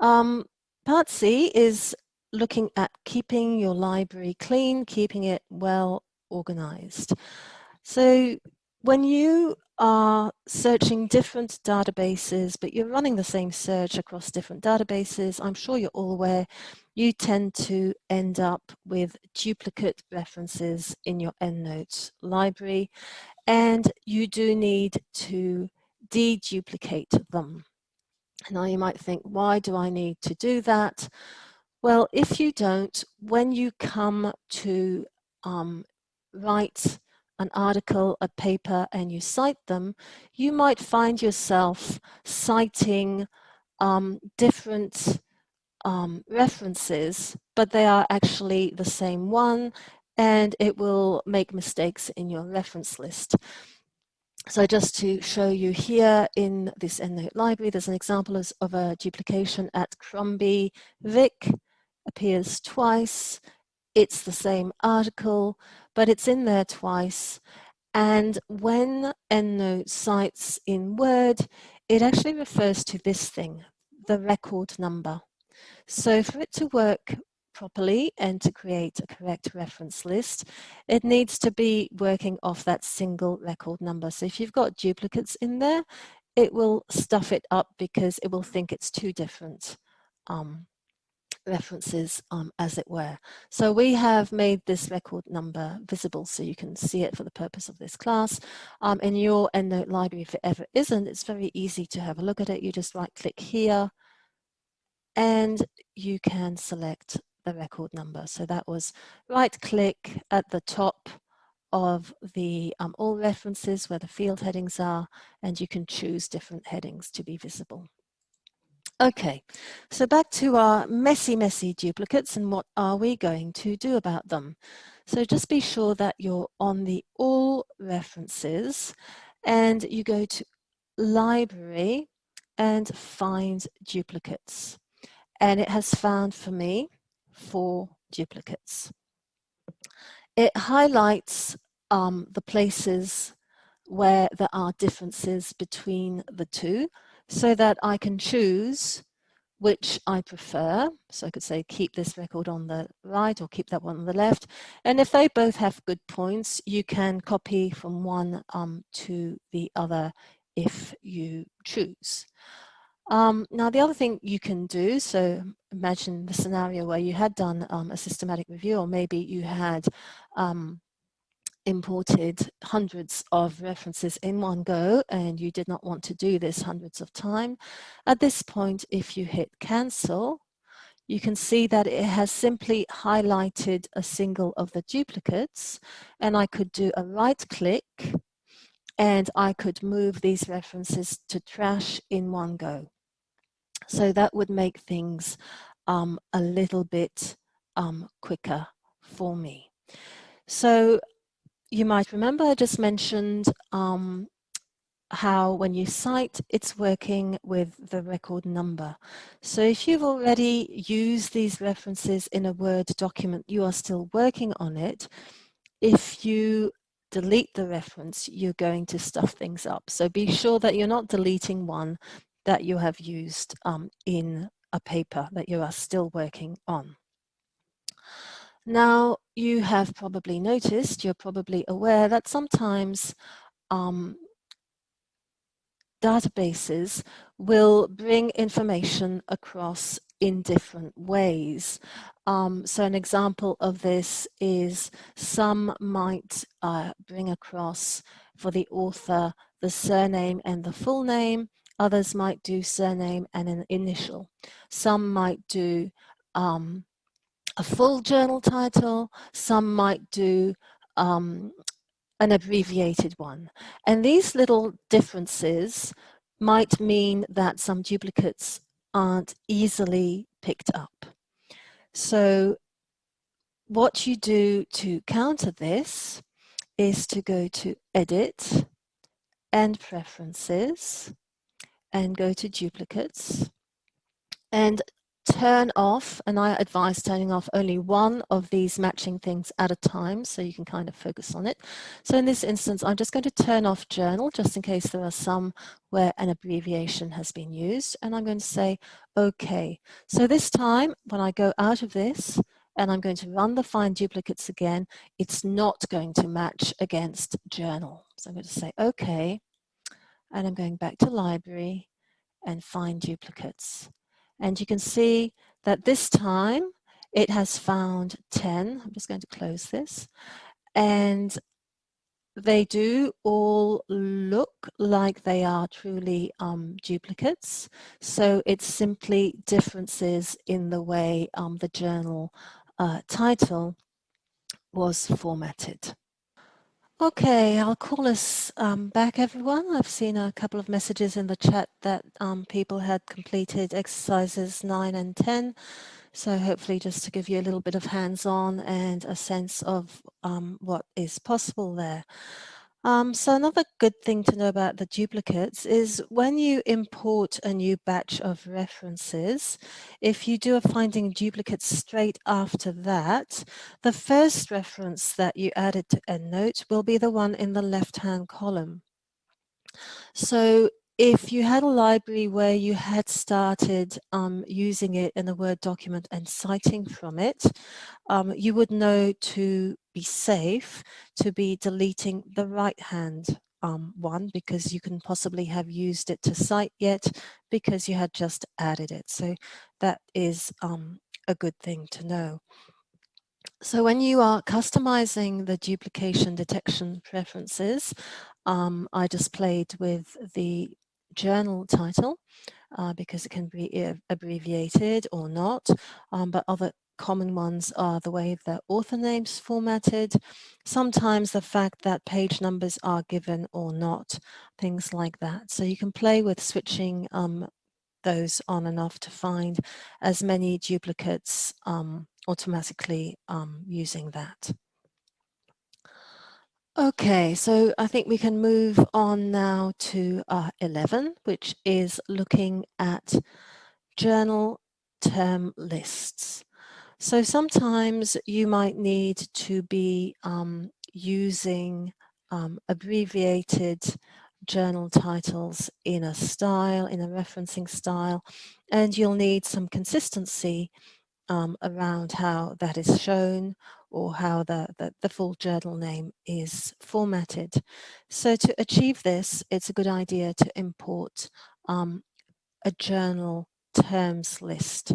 Part C is looking at keeping your library clean, keeping it well organized. So when you are searching different databases, but you're running the same search across different databases, I'm sure you're all aware, you tend to end up with duplicate references in your EndNote library, and you do need to deduplicate them. Now you might think, why do I need to do that? Well, if you don't, when you come to write an article, a paper, and you cite them, you might find yourself citing different references, but they are actually the same one, and it will make mistakes in your reference list. So just to show you here in this EndNote library, there's an example of a duplication at Crombie Vic, appears twice. It's the same article, but it's in there twice. And when EndNote cites in Word, it actually refers to this thing, the record number. So for it to work properly and to create a correct reference list, it needs to be working off that single record number. So if you've got duplicates in there, it will stuff it up because it will think it's two different references, as it were. So we have made this record number visible so you can see it for the purpose of this class. In your EndNote library, if it ever isn't, it's very easy to have a look at it. You just right click here and you can select the record number. So that was right click at the top of the all references where the field headings are, and you can choose different headings to be visible. Okay, so back to our messy duplicates, and what are we going to do about them? So just be sure that you're on the all references and you go to library and find duplicates. And it has found for me 4 duplicates. It highlights the places where there are differences between the two so that I can choose which I prefer. So I could say keep this record on the right or keep that one on the left. And if they both have good points, you can copy from one to the other if you choose. Now, the other thing you can do, so imagine the scenario where you had done a systematic review, or maybe you had imported hundreds of references in one go and you did not want to do this hundreds of times. At this point, if you hit cancel, you can see that it has simply highlighted a single of the duplicates, and I could do a right click and I could move these references to trash in one go. So that would make things a little bit quicker for me. So you might remember I just mentioned how when you cite, it's working with the record number. So if you've already used these references in a Word document, you are still working on it. If you delete the reference, you're going to stuff things up. So be sure that you're not deleting one that you have used in a paper that you are still working on. Now, you have probably noticed, you're probably aware that sometimes databases will bring information across in different ways. So an example of this is some might bring across for the author the surname and the full name. Others might do surname and an initial. Some might do a full journal title. Some might do an abbreviated one. And these little differences might mean that some duplicates aren't easily picked up. So what you do to counter this is to go to Edit and Preferences and go to Duplicates and turn off, and I advise turning off only one of these matching things at a time so you can kind of focus on it. So in this instance, I'm just going to turn off journal just in case there are some where an abbreviation has been used, and I'm going to say OK. So this time when I go out of this and I'm going to run the find duplicates again, it's not going to match against journal. So I'm going to say OK, and I'm going back to library and find duplicates. And you can see that this time it has found 10. I'm just going to close this. And they do all look like they are truly duplicates. So it's simply differences in the way the journal title was formatted. Okay, I'll call us back, everyone. I've seen a couple of messages in the chat that people had completed exercises 9 and 10. So hopefully just to give you a little bit of hands-on and a sense of what is possible there. So another good thing to know about the duplicates is when you import a new batch of references, if you do a finding duplicates straight after that, the first reference that you added to EndNote will be the one in the left-hand column. So if you had a library where you had started using it in a Word document and citing from it, you would know to be safe to be deleting the right-hand one because you can possibly have used it to cite yet because you had just added it. So that is a good thing to know. So when you are customizing the duplication detection preferences, I just played with the journal title because it can be abbreviated or not, but other common ones are the way the author name's formatted, sometimes the fact that page numbers are given or not, things like that. So you can play with switching those on and off to find as many duplicates automatically using that. Okay, so I think we can move on now to 11, which is looking at journal term lists. So sometimes you might need to be using abbreviated journal titles in a style, in a referencing style, and you'll need some consistency around how that is shown or how the full journal name is formatted. So to achieve this, it's a good idea to import a journal terms list.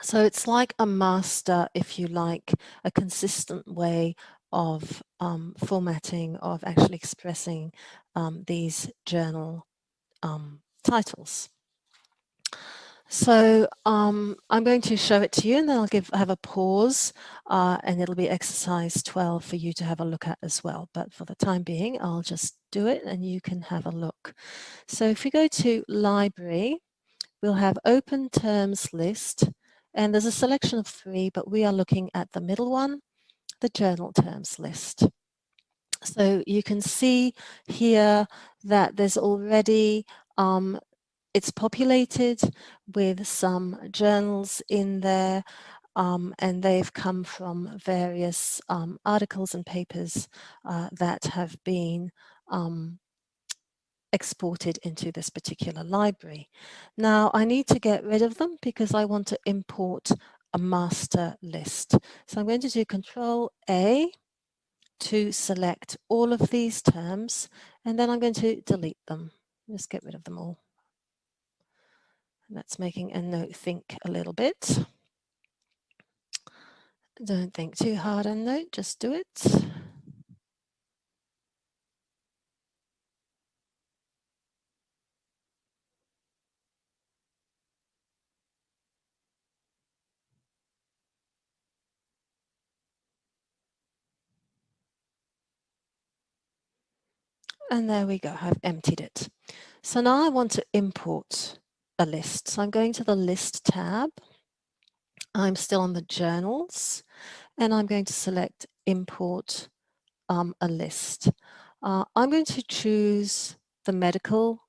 So it's like a master, if you like, a consistent way of formatting, of actually expressing these journal titles. So I'm going to show it to you and then I'll have a pause and it'll be exercise 12 for you to have a look at as well. But for the time being, I'll just do it and you can have a look. So if we go to library, we'll have open terms list and there's a selection of 3, but we are looking at the middle one, the journal terms list. So you can see here that there's already it's populated with some journals in there and they've come from various articles and papers that have been exported into this particular library. Now I need to get rid of them because I want to import a master list. So I'm going to do Control A to select all of these terms and then I'm going to delete them. Just get rid of them all. And that's making EndNote think a little bit. Don't think too hard, EndNote, just do it. And there we go, I've emptied it. So now I want to import a list. So I'm going to the List tab. I'm still on the Journals, and I'm going to select Import a List. I'm going to choose the medical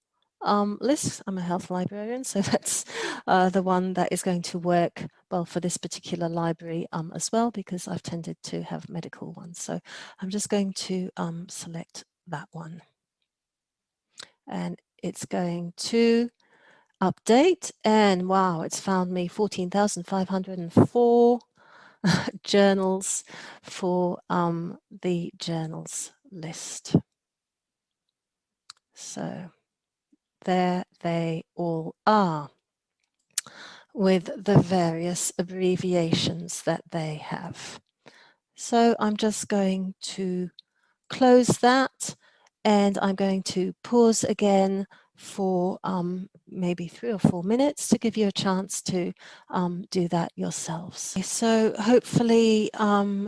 list. I'm a health librarian, so that's the one that is going to work well for this particular library as well, because I've tended to have medical ones. So I'm just going to select that one. And it's going to update, and wow, it's found me 14,504 journals for the journals list. So there they all are, with the various abbreviations that they have. So I'm just going to close that, and I'm going to pause again for maybe 3 or 4 minutes to give you a chance to do that yourselves. So hopefully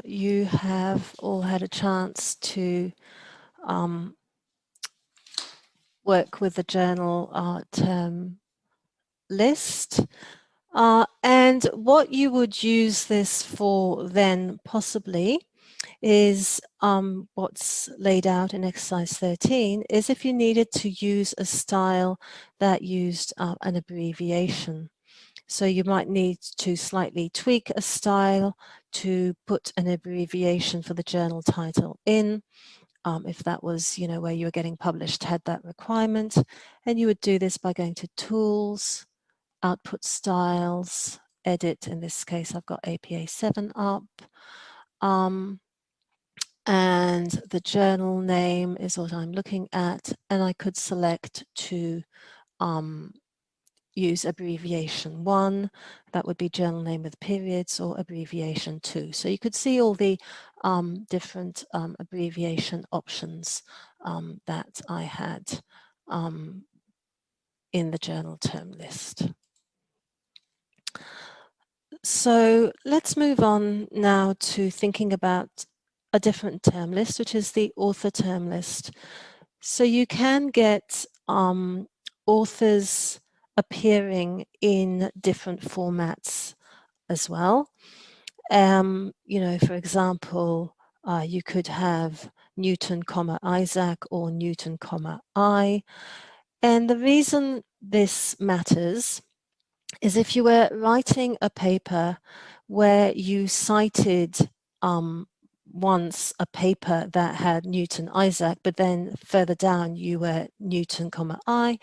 you have all had a chance to work with the journal term list. And what you would use this for then possibly is what's laid out in exercise 13 is if you needed to use a style that used an abbreviation. So you might need to slightly tweak a style to put an abbreviation for the journal title in. If that was, where you were getting published, had that requirement. And you would do this by going to Tools, Output Styles, Edit. In this case, I've got APA 7 up. And the journal name is what I'm looking at, and I could select to use abbreviation 1, that would be journal name with periods, or abbreviation 2. So you could see all the different abbreviation options that I had in the journal term list. So let's move on now to thinking about a different term list, which is the author term list. So you can get authors appearing in different formats as well. For example, you could have Newton, Isaac, or Newton, I. And the reason this matters is if you were writing a paper where you cited once a paper that had Newton, Isaac, but then further down you were Newton, I,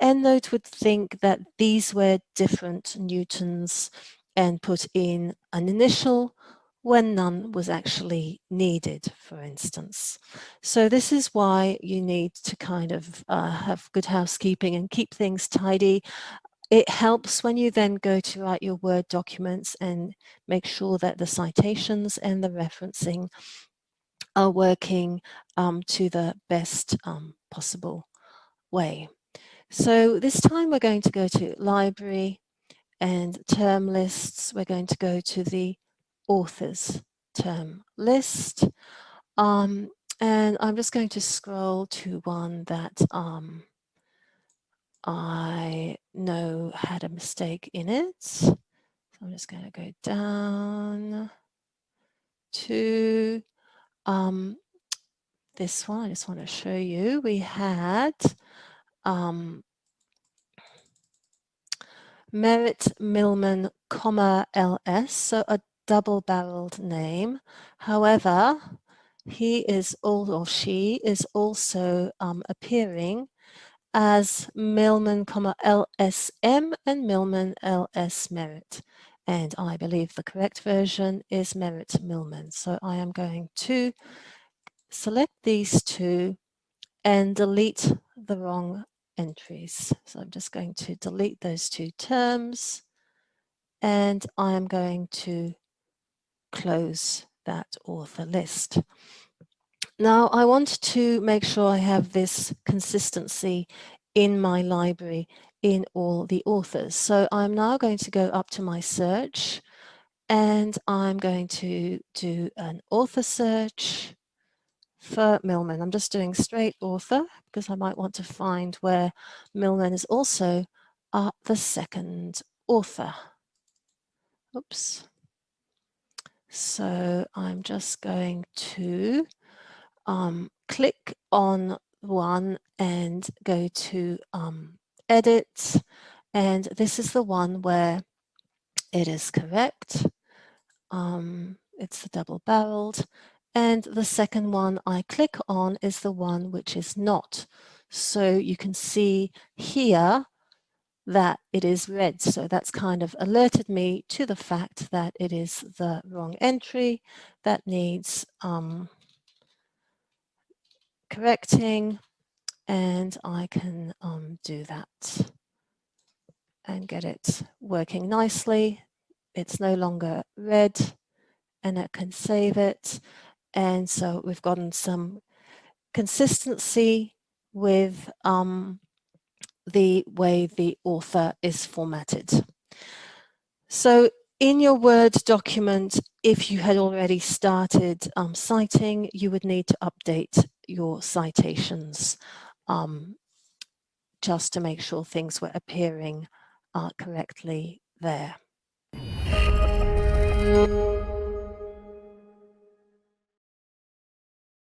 EndNote would think that these were different Newtons and put in an initial when none was actually needed, for instance. So this is why you need to kind of have good housekeeping and keep things tidy. It helps when you then go to write your Word documents and make sure that the citations and the referencing are working to the best possible way. So this time we're going to go to Library and Term Lists. We're going to go to the Authors Term List. And I'm just going to scroll to one that I know had a mistake in it. So I'm just going to go down to this one. I just want to show you. We had Merritt Millman, LS, so a double-barreled name. However, he is or she is also appearing as Millman, LSM and Millman, LS Merritt. And I believe the correct version is Merritt Millman. So I am going to select these two and delete the wrong entries. So I'm just going to delete those two terms, and I am going to close that author list. Now I want to make sure I have this consistency in my library in all the authors. So I'm now going to go up to my search, and I'm going to do an author search for Millman. I'm just doing straight author because I might want to find where Millman is also the second author. Oops. So I'm just going to click on one and go to edit, and this is the one where it is correct. It's the double-barreled, and the second one I click on is the one which is not. So you can see here that it is red. So that's kind of alerted me to the fact that it is the wrong entry that needs correcting, and I can do that and get it working nicely. It's no longer red, and I can save it. And so we've gotten some consistency with the way the author is formatted. So in your Word document, if you had already started citing, you would need to update your citations just to make sure things were appearing correctly there.